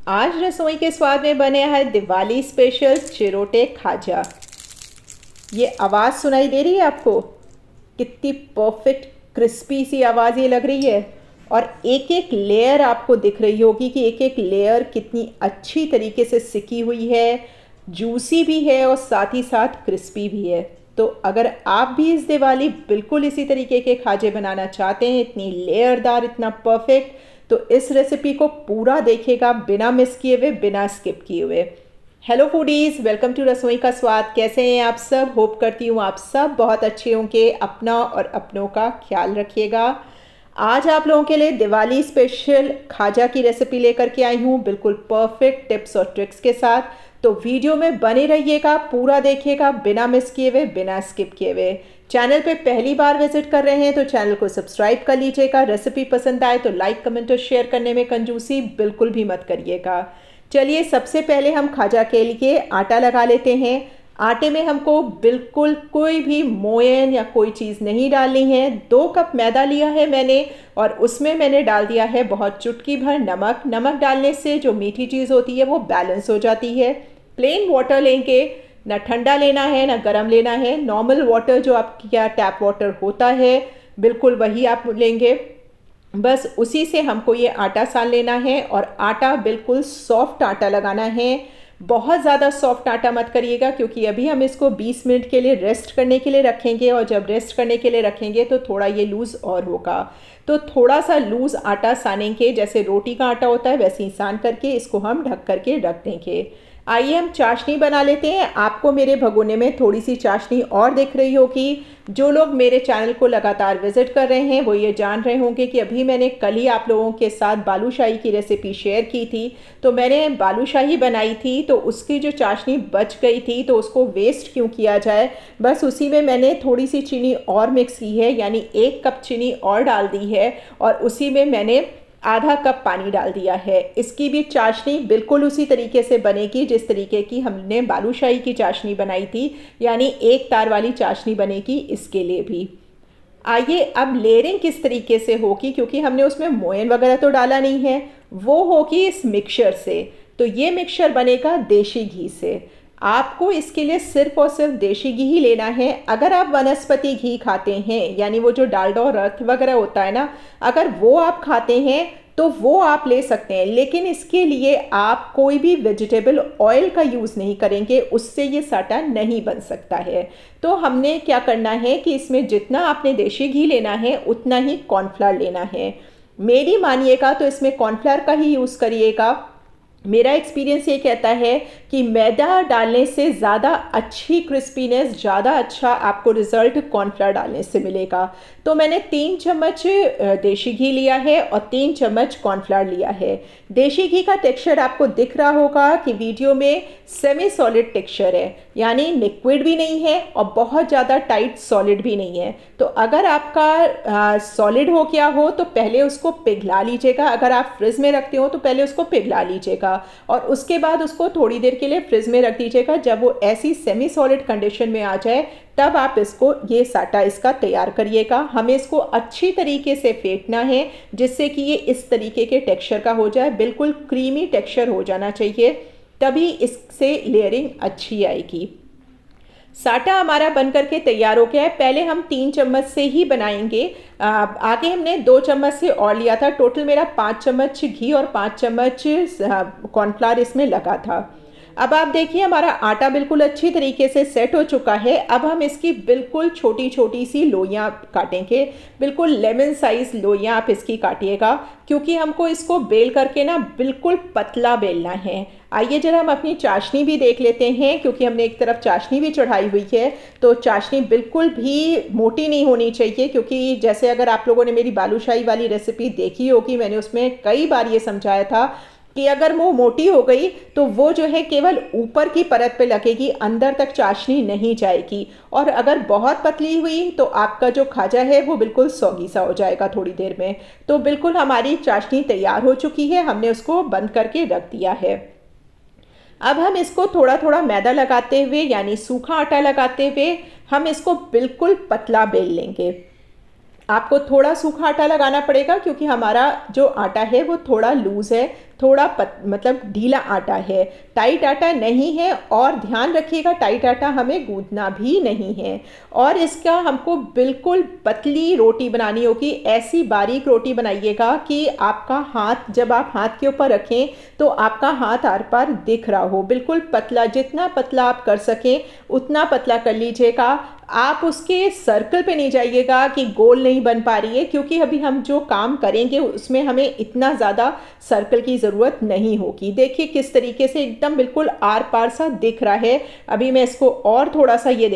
आज रसोई के स्वाद में बने हैं दिवाली स्पेशल चिरोटे खाजा। ये आवाज़ सुनाई दे रही है आपको? कितनी परफेक्ट क्रिस्पी सी आवाज़ ये लग रही है। और एक एक लेयर आपको दिख रही होगी कि एक एक लेयर कितनी अच्छी तरीके से सिकी हुई है, जूसी भी है और साथ ही साथ क्रिस्पी भी है। तो अगर आप भी इस दिवाली बिल्कुल इसी तरीके के खाजे बनाना चाहते हैं, इतनी लेयरदार, इतना परफेक्ट, तो इस रेसिपी को पूरा देखिएगा, बिना मिस किए हुए, बिना स्किप किए हुए। हेलो फूडीज़, वेलकम टू रसोई का स्वाद। कैसे हैं आप सब? होप करती हूँ आप सब बहुत अच्छे होंगे। अपना और अपनों का ख्याल रखिएगा। आज आप लोगों के लिए दिवाली स्पेशल खाजा की रेसिपी लेकर के आई हूँ, बिल्कुल परफेक्ट टिप्स और ट्रिक्स के साथ। तो वीडियो में बने रहिएगा, पूरा देखिएगा, बिना मिस किए हुए, बिना स्किप किए हुए। चैनल पे पहली बार विजिट कर रहे हैं तो चैनल को सब्सक्राइब कर लीजिएगा। रेसिपी पसंद आए तो लाइक, कमेंट और शेयर करने में कंजूसी बिल्कुल भी मत करिएगा। चलिए, सबसे पहले हम खाजा के लिए आटा लगा लेते हैं। आटे में हमको बिल्कुल कोई भी मोयन या कोई चीज़ नहीं डालनी है। 2 कप मैदा लिया है मैंने और उसमें मैंने डाल दिया है बहुत चुटकी भर नमक। नमक डालने से जो मीठी चीज़ होती है वो बैलेंस हो जाती है। प्लेन वाटर लेंगे, ना ठंडा लेना है ना गर्म लेना है। नॉर्मल वाटर जो आपके यहाँ टैप वाटर होता है बिल्कुल वही आप लेंगे। बस उसी से हमको ये आटा सान लेना है और आटा बिल्कुल सॉफ्ट आटा लगाना है। बहुत ज़्यादा सॉफ्ट आटा मत करिएगा क्योंकि अभी हम इसको 20 मिनट के लिए रेस्ट करने के लिए रखेंगे और जब रेस्ट करने के लिए रखेंगे तो थोड़ा ये लूज़ और होगा। तो थोड़ा सा लूज़ आटा सानेंगे, जैसे रोटी का आटा होता है वैसे ही सान करके इसको हम ढक करके रख देंगे। आइए हम चाशनी बना लेते हैं। आपको मेरे भगोने में थोड़ी सी चाशनी और दिख रही होगी। जो लोग मेरे चैनल को लगातार विजिट कर रहे हैं वो ये जान रहे होंगे कि अभी मैंने कल ही आप लोगों के साथ बालूशाही की रेसिपी शेयर की थी। तो मैंने बालूशाही बनाई थी, तो उसकी जो चाशनी बच गई थी तो उसको वेस्ट क्यों किया जाए, बस उसी में मैंने थोड़ी सी चीनी और मिक्स की है, यानी 1 कप चीनी और डाल दी है और उसी में मैंने आधा कप पानी डाल दिया है। इसकी भी चाशनी बिल्कुल उसी तरीके से बनेगी जिस तरीके की हमने बालूशाही की चाशनी बनाई थी, यानी 1 तार वाली चाशनी बनेगी इसके लिए भी। आइए, अब लेयरिंग किस तरीके से होगी, क्योंकि हमने उसमें मोयन वगैरह तो डाला नहीं है, वो होगी इस मिक्सचर से। तो ये मिक्सचर बनेगा देशी घी से। आपको इसके लिए सिर्फ और सिर्फ देशी घी ही लेना है। अगर आप वनस्पति घी खाते हैं, यानी वो जो डालडा और अर्थ वगैरह होता है ना, अगर वो आप खाते हैं तो वो आप ले सकते हैं, लेकिन इसके लिए आप कोई भी वेजिटेबल ऑयल का यूज़ नहीं करेंगे, उससे ये साटा नहीं बन सकता है। तो हमने क्या करना है कि इसमें जितना आपने देशी घी लेना है उतना ही कॉर्नफ्लावर लेना है। मेरी मानिएगा तो इसमें कॉर्नफ्लावर का ही यूज़ करिएगा। मेरा एक्सपीरियंस ये कहता है कि मैदा डालने से ज़्यादा अच्छी क्रिस्पीनेस, ज़्यादा अच्छा आपको रिज़ल्ट कॉर्नफ्लावर डालने से मिलेगा। तो मैंने 3 चम्मच देशी घी लिया है और 3 चम्मच कॉर्नफ्लावर लिया है। देशी घी का टेक्सचर आपको दिख रहा होगा कि वीडियो में सेमी सॉलिड टेक्सचर है, यानी लिक्विड भी नहीं है और बहुत ज़्यादा टाइट सॉलिड भी नहीं है। तो अगर आपका सॉलिड हो गया हो तो पहले उसको पिघला लीजिएगा। अगर आप फ्रिज में रखते हो तो पहले उसको पिघला लीजिएगा और उसके बाद उसको थोड़ी देर के लिए फ्रिज में रख दीजिएगा। जब वो ऐसी सेमी सॉलिड कंडीशन में आ जाए तब आप इसको, ये साटा इसका तैयार करिएगा। हमें इसको अच्छी तरीके से फेंटना है जिससे कि ये इस तरीके के टेक्सचर का हो जाए, बिल्कुल क्रीमी टेक्सचर हो जाना चाहिए, तभी इससे लेयरिंग अच्छी आएगी। साटा हमारा बन करके तैयार हो गया है। पहले हम 3 चम्मच से ही बनाएंगे, आगे हमने 2 चम्मच से और लिया था। टोटल मेरा 5 चम्मच घी और 5 चम्मच कॉर्नफ्लावर इसमें लगा था। अब आप देखिए हमारा आटा बिल्कुल अच्छी तरीके से सेट हो चुका है। अब हम इसकी बिल्कुल छोटी छोटी सी लोइयाँ काटेंगे, बिल्कुल लेमन साइज लोइयाँ आप इसकी काटिएगा, क्योंकि हमको इसको बेल करके ना बिल्कुल पतला बेलना है। आइए जरा हम अपनी चाशनी भी देख लेते हैं, क्योंकि हमने एक तरफ चाशनी भी चढ़ाई हुई है। तो चाशनी बिल्कुल भी मोटी नहीं होनी चाहिए, क्योंकि जैसे अगर आप लोगों ने मेरी बालूशाही वाली रेसिपी देखी होगी, मैंने उसमें कई बार ये समझाया था कि अगर वो मोटी हो गई तो वो जो है केवल ऊपर की परत पे लगेगी, अंदर तक चाशनी नहीं जाएगी। और अगर बहुत पतली हुई तो आपका जो खाजा है वो बिल्कुल सौगी सा हो जाएगा थोड़ी देर में। तो बिल्कुल हमारी चाशनी तैयार हो चुकी है, हमने उसको बंद करके रख दिया है। अब हम इसको थोड़ा थोड़ा मैदा लगाते हुए, यानी सूखा आटा लगाते हुए, हम इसको बिल्कुल पतला बेल लेंगे। आपको थोड़ा सूखा आटा लगाना पड़ेगा क्योंकि हमारा जो आटा है वो थोड़ा लूज़ है, थोड़ा मतलब ढीला आटा है, टाइट आटा नहीं है। और ध्यान रखिएगा टाइट आटा हमें गूंदना भी नहीं है। और इसका हमको बिल्कुल पतली रोटी बनानी होगी, ऐसी बारीक रोटी बनाइएगा कि आपका हाथ, जब आप हाथ के ऊपर रखें तो आपका हाथ आर पार दिख रहा हो। बिल्कुल पतला, जितना पतला आप कर सकें उतना पतला कर लीजिएगा। आप उसके सर्कल पे नहीं जाइएगा कि गोल नहीं बन पा रही है, क्योंकि अभी हम जो काम करेंगे उसमें हमें इतना ज़्यादा सर्कल की ज़रूरत नहीं होगी। देखिए किस तरीके से एकदम बिल्कुल आर पार सा दिख रहा है। अभी मैं इसको और थोड़ा सा, ये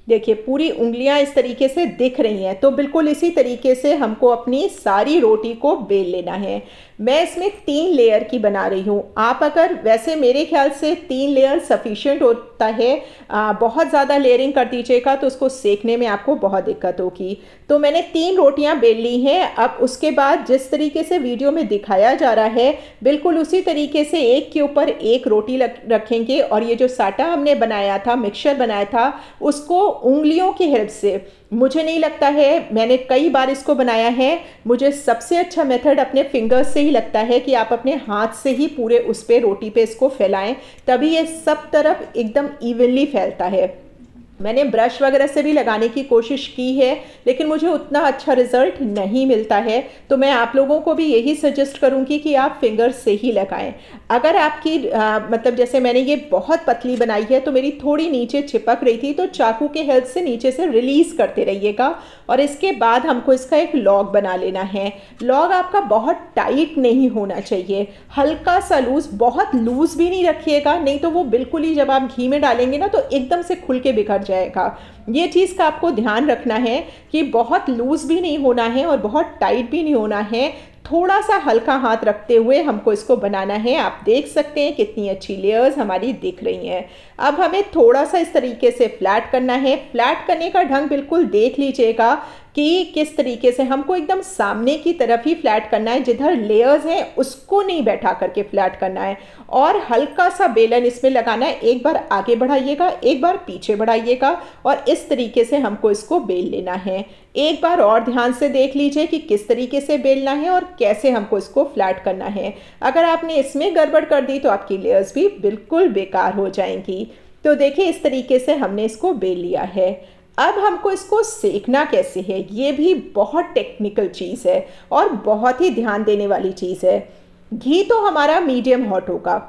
देखिए पूरी उंगलियां इस तरीके से दिख रही हैं। तो बिल्कुल इसी तरीके से हमको अपनी सारी रोटी को बेल लेना है। मैं इसमें 3 लेयर की बना रही हूँ। आप अगर, वैसे मेरे ख्याल से 3 लेयर सफिशिएंट होता है। बहुत ज़्यादा लेयरिंग कर दीजिएगा तो उसको सेकने में आपको बहुत दिक्कत होगी। तो मैंने 3 रोटियां बेल ली हैं। अब उसके बाद जिस तरीके से वीडियो में दिखाया जा रहा है बिल्कुल उसी तरीके से एक के ऊपर एक रोटी रखेंगे। और ये जो साटा हमने बनाया था, मिक्सचर बनाया था, उसको उंगलियों की हेल्प से, मुझे नहीं लगता है, मैंने कई बार इसको बनाया है, मुझे सबसे अच्छा मेथड अपने फिंगर्स से ही लगता है कि आप अपने हाथ से ही पूरे उस पे, रोटी पे इसको फैलाएं, तभी ये सब तरफ एकदम इवनली फैलता है। मैंने ब्रश वगैरह से भी लगाने की कोशिश की है लेकिन मुझे उतना अच्छा रिजल्ट नहीं मिलता है। तो मैं आप लोगों को भी यही सजेस्ट करूंगी कि आप फिंगर से ही लगाएं। अगर आपकी मतलब जैसे मैंने ये बहुत पतली बनाई है तो मेरी थोड़ी नीचे चिपक रही थी, तो चाकू के हेल्प से नीचे से रिलीज करते रहिएगा। और इसके बाद हमको इसका एक लॉग बना लेना है। लॉग आपका बहुत टाइट नहीं होना चाहिए, हल्का सा लूज, बहुत लूज भी नहीं रखिएगा, नहीं तो वो बिल्कुल ही जब आप घी में डालेंगे ना तो एकदम से खुल के बिखर जाएगा। ये चीज़ का आपको ध्यान रखना है कि बहुत लूज भी नहीं होना है और बहुत टाइट भी नहीं होना है, थोड़ा सा हल्का हाथ रखते हुए हमको इसको बनाना है। आप देख सकते हैं कितनी अच्छी लेयर्स हमारी दिख रही हैं। अब हमें थोड़ा सा इस तरीके से फ्लैट करना है। फ्लैट करने का ढंग बिल्कुल देख लीजिएगा कि किस तरीके से हमको एकदम सामने की तरफ ही फ्लैट करना है, जिधर लेयर्स हैं उसको नहीं बैठा करके फ्लैट करना है। और हल्का सा बेलन इसमें लगाना है, एक बार आगे बढ़ाइएगा, एक बार पीछे बढ़ाइएगा और इस तरीके से हमको इसको बेल लेना है। एक बार और ध्यान से देख लीजिए कि किस तरीके से बेलना है और कैसे हमको इसको फ्लैट करना है। अगर आपने इसमें गड़बड़ कर दी तो आपकी लेयर्स भी बिल्कुल बेकार हो जाएंगी। तो देखिए इस तरीके से हमने इसको बेल लिया है। अब हमको इसको सेकना कैसे है, ये भी बहुत टेक्निकल चीज़ है और बहुत ही ध्यान देने वाली चीज़ है। घी तो हमारा मीडियम हॉट होगा,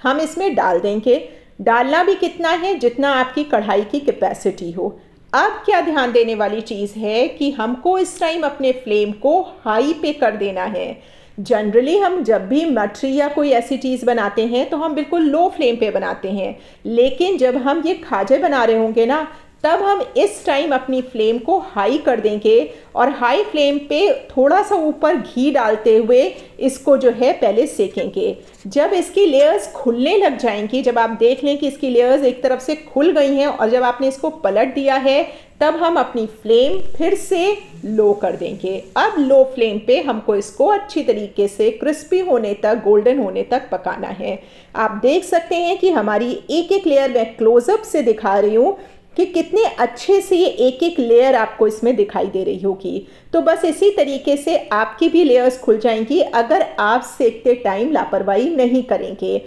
हम इसमें डाल देंगे। डालना भी कितना है, जितना आपकी कढ़ाई की कैपेसिटी हो। अब क्या ध्यान देने वाली चीज़ है कि हमको इस टाइम अपने फ्लेम को हाई पे कर देना है। जनरली हम जब भी मटरी या कोई ऐसी चीज़ बनाते हैं तो हम बिल्कुल लो फ्लेम पे बनाते हैं, लेकिन जब हम ये खाजे बना रहे होंगे ना तब हम इस टाइम अपनी फ्लेम को हाई कर देंगे और हाई फ्लेम पे थोड़ा सा ऊपर घी डालते हुए इसको जो है पहले सेकेंगे। जब इसकी लेयर्स खुलने लग जाएंगी, जब आप देख लें कि इसकी लेयर्स एक तरफ से खुल गई हैं और जब आपने इसको पलट दिया है, तब हम अपनी फ्लेम फिर से लो कर देंगे। अब लो फ्लेम पे हमको इसको अच्छी तरीके से क्रिस्पी होने तक, गोल्डन होने तक पकाना है। आप देख सकते हैं कि हमारी एक एक लेयर मैं क्लोजअप से दिखा रही हूँ कि कितने अच्छे से ये एक एक लेयर आपको इसमें दिखाई दे रही होगी। तो बस इसी तरीके से आपकी भी लेयर्स खुल जाएंगी अगर आप सेकते टाइम लापरवाही नहीं करेंगे।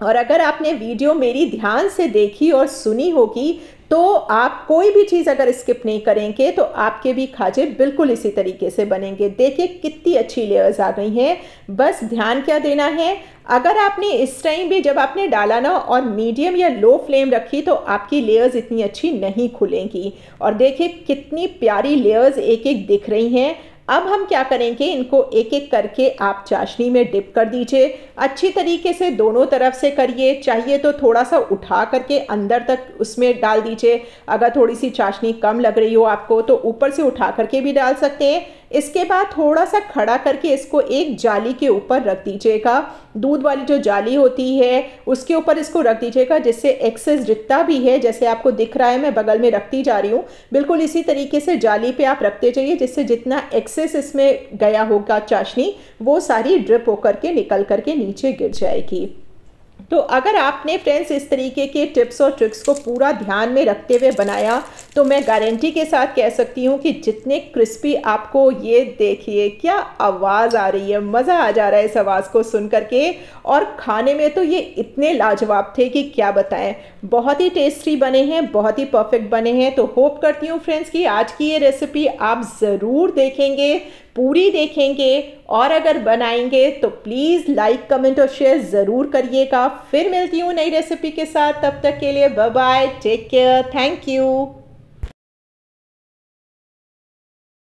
और अगर आपने वीडियो मेरी ध्यान से देखी और सुनी होगी तो आप कोई भी चीज़ अगर स्किप नहीं करेंगे तो आपके भी खाजे बिल्कुल इसी तरीके से बनेंगे। देखिए कितनी अच्छी लेयर्स आ गई हैं। बस ध्यान क्या देना है, अगर आपने इस टाइम भी जब आपने डाला ना और मीडियम या लो फ्लेम रखी तो आपकी लेयर्स इतनी अच्छी नहीं खुलेंगी। और देखिए कितनी प्यारी लेयर्स एक एक दिख रही हैं। अब हम क्या करेंगे, इनको एक एक करके आप चाशनी में डिप कर दीजिए। अच्छी तरीके से दोनों तरफ से करिए, चाहिए तो थोड़ा सा उठा करके अंदर तक उसमें डाल दीजिए। अगर थोड़ी सी चाशनी कम लग रही हो आपको तो ऊपर से उठा करके भी डाल सकते हैं। इसके बाद थोड़ा सा खड़ा करके इसको एक जाली के ऊपर रख दीजिएगा। दूध वाली जो जाली होती है उसके ऊपर इसको रख दीजिएगा, जिससे एक्सेस जितना भी है, जैसे आपको दिख रहा है मैं बगल में रखती जा रही हूँ, बिल्कुल इसी तरीके से जाली पे आप रखते जाइए, जिससे जितना एक्सेस इसमें गया होगा चाशनी वो सारी ड्रिप होकर के निकल करके नीचे गिर जाएगी। तो अगर आपने फ्रेंड्स इस तरीके के टिप्स और ट्रिक्स को पूरा ध्यान में रखते हुए बनाया तो मैं गारंटी के साथ कह सकती हूँ कि जितने क्रिस्पी आपको, ये देखिए क्या आवाज़ आ रही है, मज़ा आ जा रहा है इस आवाज़ को सुन करके। और खाने में तो ये इतने लाजवाब थे कि क्या बताएं। बहुत ही टेस्टी बने हैं, बहुत ही परफेक्ट बने हैं। तो होप करती हूँ फ्रेंड्स कि आज की ये रेसिपी आप ज़रूर देखेंगे, पूरी देखेंगे, और अगर बनाएंगे तो प्लीज़ लाइक कमेंट और शेयर ज़रूर करिएगा। फिर मिलती हूँ नई रेसिपी के साथ, तब तक के लिए bye bye, take care, thank you.